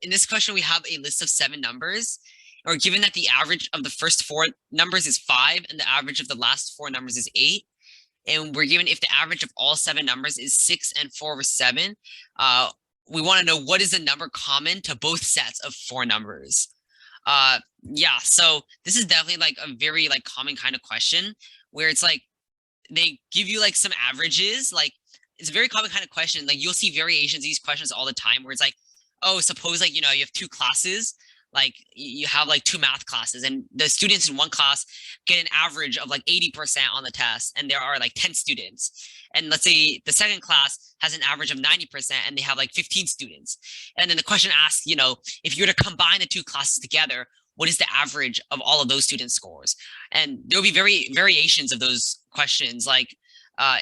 in this question, we have a list of 7 numbers. Or given that the average of the first 4 numbers is 5 and the average of the last 4 numbers is 8, and we're given if the average of all 7 numbers is 6 and 4 over 7, we want to know what is the number common to both sets of 4 numbers. Yeah, so this is definitely like a very like common kind of question where it's like they give you like some averages. Like it's a very common kind of question. Like you'll see variations of these questions all the time where it's like, oh, suppose like, you know, you have 2 classes, like you have like 2 math classes, and the students in one class get an average of like 80% on the test, and there are like 10 students. And let's say the second class has an average of 90% and they have like 15 students. And then the question asks, you know, if you were to combine the 2 classes together, what is the average of all of those student scores? And there'll be variations of those questions. Like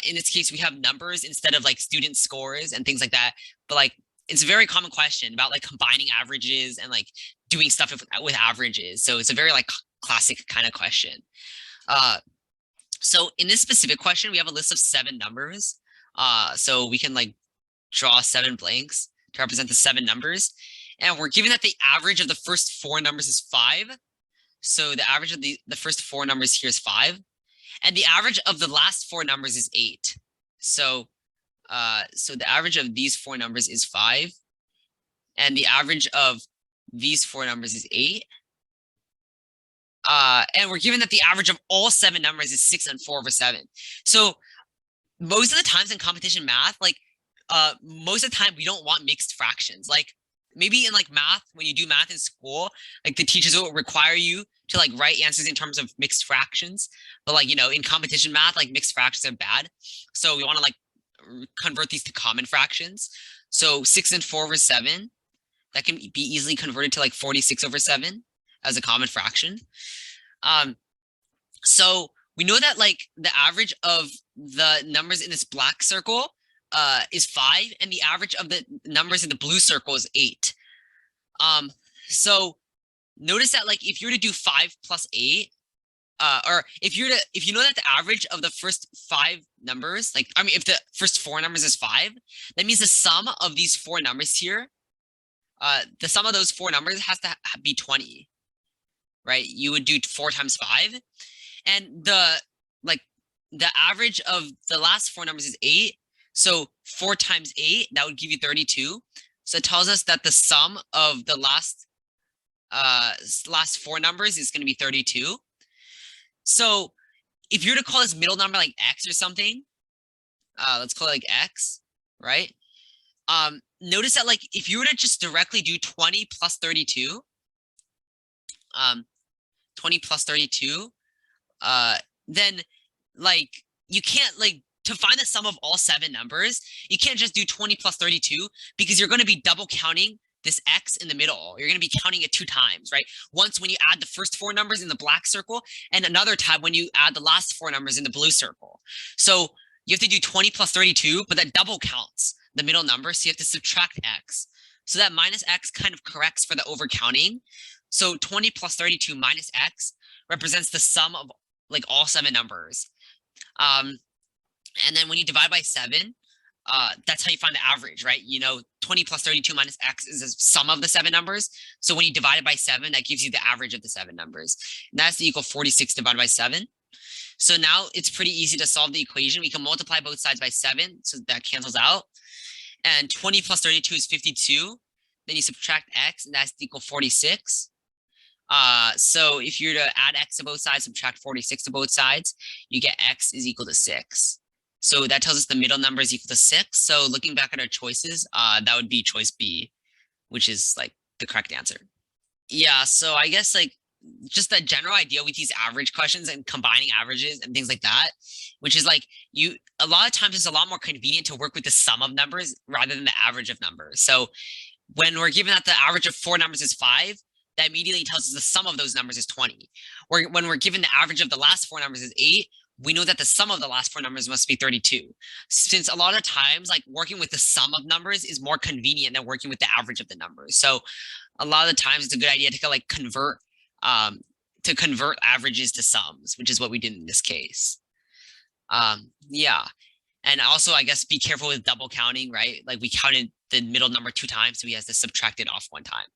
in this case, we have numbers instead of like student scores and things like that. But like it's a very common question about like combining averages and like doing stuff with averages. So it's a very like classic kind of question. So in this specific question, we have a list of 7 numbers. So we can like draw 7 blanks to represent the 7 numbers. And we're given that the average of the first 4 numbers is 5. So the average of the first 4 numbers here is 5. And the average of the last 4 numbers is 8. So the average of these 4 numbers is 5. And the average of these 4 numbers is 8. And we're given that the average of all 7 numbers is 6 and 4 over 7. So most of the times in competition math, like most of the time we don't want mixed fractions. Like maybe in like math, when you do math in school, like the teachers will require you to like write answers in terms of mixed fractions. But like, you know, in competition math, like mixed fractions are bad. So we want to like convert these to common fractions. So 6 and 4 over 7, that can be easily converted to like 46 over 7 as a common fraction. So we know that like the average of the numbers in this black circle is 5, and the average of the numbers in the blue circle is 8. So notice that like if you were to do 5 plus 8, or if you know that the average of the first 5 numbers, like I mean if the first 4 numbers is 5, that means the sum of these 4 numbers here, the sum of those 4 numbers has to be 20, right? You would do 4 times 5, and the average of the last 4 numbers is 8. So 4 times 8, that would give you 32. So it tells us that the sum of the last 4 numbers is going to be 32. So if you were to call this middle number like x or something, let's call it like x, right? Notice that like if you were to just directly do 20 plus 32, 20 plus 32, then like you can't like to find the sum of all 7 numbers, you can't just do 20 plus 32 because you're going to be double counting this x in the middle. You're going to be counting it 2 times, right? Once when you add the first 4 numbers in the black circle, and another time when you add the last 4 numbers in the blue circle. So you have to do 20 plus 32, but that double counts the middle number, so you have to subtract x. So that minus x kind of corrects for the overcounting. So 20 plus 32 minus x represents the sum of like all 7 numbers. And then when you divide by 7, that's how you find the average, right? You know, 20 plus 32 minus x is the sum of the 7 numbers. So when you divide it by 7, that gives you the average of the 7 numbers. And that's to equal 46 divided by 7. So now it's pretty easy to solve the equation. We can multiply both sides by 7, so that cancels out. And 20 plus 32 is 52. Then you subtract x, and that's to equal 46. So if you were to add x to both sides, subtract 46 to both sides, you get x is equal to 6. So that tells us the middle number is equal to 6. So looking back at our choices, that would be choice B, which is like the correct answer. Yeah, so I guess like just the general idea with these average questions and combining averages and things like that, which is like a lot of times it's a lot more convenient to work with the sum of numbers rather than the average of numbers. So when we're given that the average of 4 numbers is 5, that immediately tells us the sum of those numbers is 20. When we're given the average of the last 4 numbers is 8, we know that the sum of the last 4 numbers must be 32. Since a lot of times, like working with the sum of numbers is more convenient than working with the average of the numbers. So a lot of the times it's a good idea to like convert averages to sums, which is what we did in this case. Yeah. And also, I guess, be careful with double counting, right? Like we counted the middle number 2 times, so he has to subtract it off 1 time.